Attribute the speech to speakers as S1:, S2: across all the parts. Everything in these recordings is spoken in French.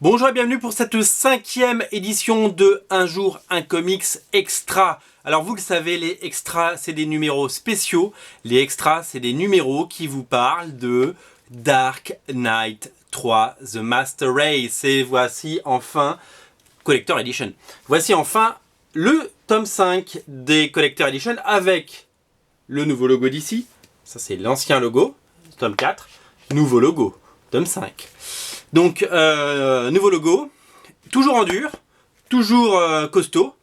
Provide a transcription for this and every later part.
S1: Bonjour et bienvenue pour cette 5e édition de Un jour un comics extra. Alors vous le savez, les extras c'est des numéros spéciaux. Les extras c'est des numéros qui vous parlent de Dark Knight 3 The Master Race. Et voici enfin Collector Edition. Voici enfin le tome 5 des Collector Edition avec le nouveau logo d'ici. Ça c'est l'ancien logo, tome 4. Nouveau logo, tome 5. Donc, nouveau logo, toujours en dur, toujours costaud,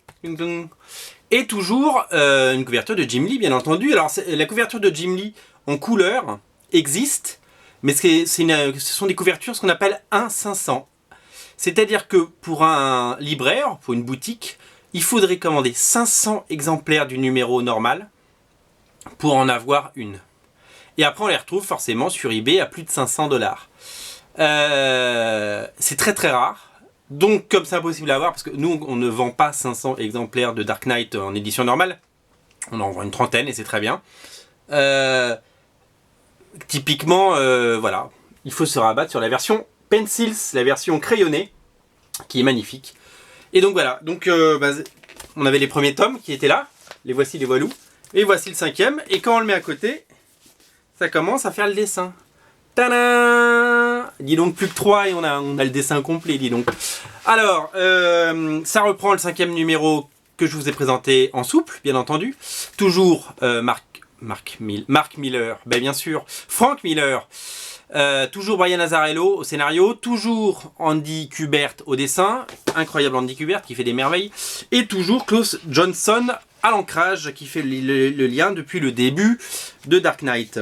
S1: et toujours une couverture de Jim Lee, bien entendu. Alors, la couverture de Jim Lee en couleur existe, mais ce sont des couvertures, ce qu'on appelle 1-500. C'est-à-dire que pour un libraire, pour une boutique, il faudrait commander 500 exemplaires du numéro normal pour en avoir une. Et après, on les retrouve forcément sur eBay à plus de 500 $. C'est très très rare, donc comme c'est impossible à avoir, parce que nous on ne vend pas 500 exemplaires de Dark Knight en édition normale, on en vend une trentaine et c'est très bien. Typiquement, voilà, il faut se rabattre sur la version Pencils, la version crayonnée, qui est magnifique. Et donc voilà, donc, on avait les premiers tomes qui étaient là, les voici les voilous, et voici le 5e, et quand on le met à côté, ça commence à faire le dessin. Tadam! Dis donc plus que 3 et on a le dessin complet, dis donc. Alors, ça reprend le 5e numéro que je vous ai présenté en souple, bien entendu. Toujours Mark Miller, ben bien sûr. Frank Miller. Toujours Brian Azzarello au scénario. Toujours Andy Kubert au dessin. Incroyable Andy Kubert qui fait des merveilles. Et toujours Klaus Johnson à l'ancrage qui fait le lien depuis le début de Dark Knight.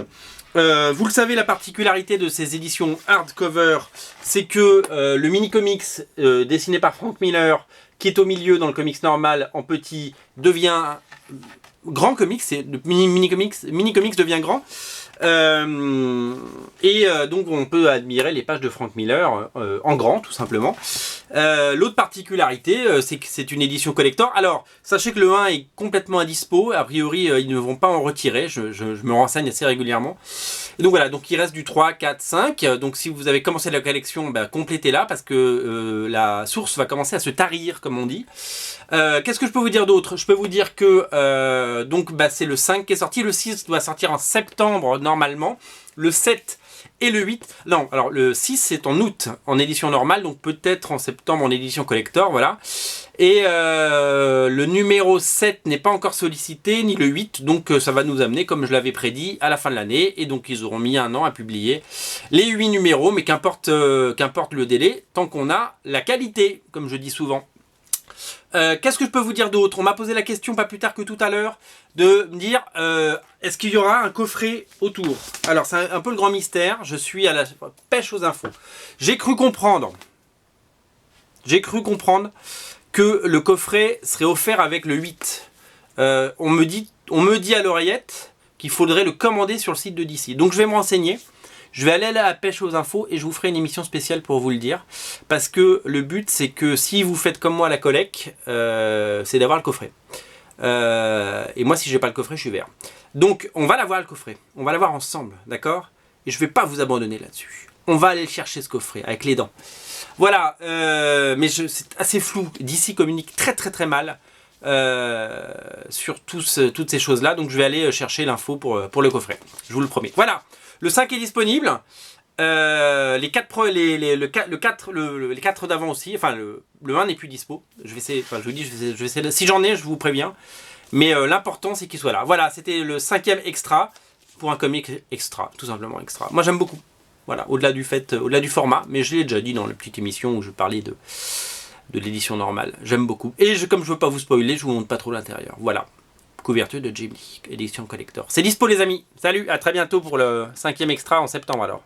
S1: Vous le savez, la particularité de ces éditions hardcover, c'est que le mini-comics dessiné par Frank Miller, qui est au milieu dans le comics normal, en petit, devient grand comics, le mini-comics devient grand. Donc on peut admirer les pages de Frank Miller en grand, tout simplement. L'autre particularité, c'est que c'est une édition collector. Alors, sachez que le 1 est complètement indispo. A priori, ils ne vont pas en retirer. Je me renseigne assez régulièrement. Et donc voilà, donc il reste du 3, 4, 5. Donc si vous avez commencé la collection, complétez-la parce que la source va commencer à se tarir, comme on dit. Qu'est-ce que je peux vous dire d'autre? Je peux vous dire que c'est le 5 qui est sorti. Le 6 doit sortir en septembre normalement. Le 7 et le 8, non, alors le 6 c'est en août en édition normale, donc peut-être en septembre en édition collector, voilà. Et le numéro 7 n'est pas encore sollicité, ni le 8, donc ça va nous amener, comme je l'avais prédit, à la fin de l'année. Et donc ils auront mis 1 an à publier les 8 numéros, mais qu'importe le délai, tant qu'on a la qualité, comme je dis souvent. Qu'est-ce que je peux vous dire d'autre? On m'a posé la question pas plus tard que tout à l'heure de me dire est-ce qu'il y aura un coffret autour? Alors c'est un peu le grand mystère, je suis à la pêche aux infos. J'ai cru comprendre que le coffret serait offert avec le 8. On me dit à l'oreillette qu'il faudrait le commander sur le site de DC. Donc je vais me renseigner. Je vais aller à la pêche aux infos et je vous ferai une émission spéciale pour vous le dire. Parce que le but, c'est que si vous faites comme moi la collecte, c'est d'avoir le coffret. Et moi, si j'ai pas le coffret, je suis vert. Donc, on va l'avoir le coffret. On va l'avoir ensemble, d'accord? Et je vais pas vous abandonner là-dessus. On va aller le chercher, ce coffret, avec les dents. Voilà, mais c'est assez flou. DC communique très très très mal sur toutes ces choses-là. Donc, je vais aller chercher l'info pour le coffret. Je vous le promets. Voilà. Le 5 est disponible, les 4 d'avant aussi, enfin le 1 n'est plus dispo, je vais essayer, si j'en ai je vous préviens, mais l'important c'est qu'il soit là. Voilà, c'était le 5e extra, pour un comic extra, tout simplement extra. Moi j'aime beaucoup, voilà, au-delà du format, mais je l'ai déjà dit dans la petite émission où je parlais de l'édition normale, j'aime beaucoup. Et comme je veux pas vous spoiler, je vous montre pas trop l'intérieur, voilà. Couverture de Jim Lee, édition collector. C'est dispo les amis. Salut, à très bientôt pour le 5e extra en septembre alors.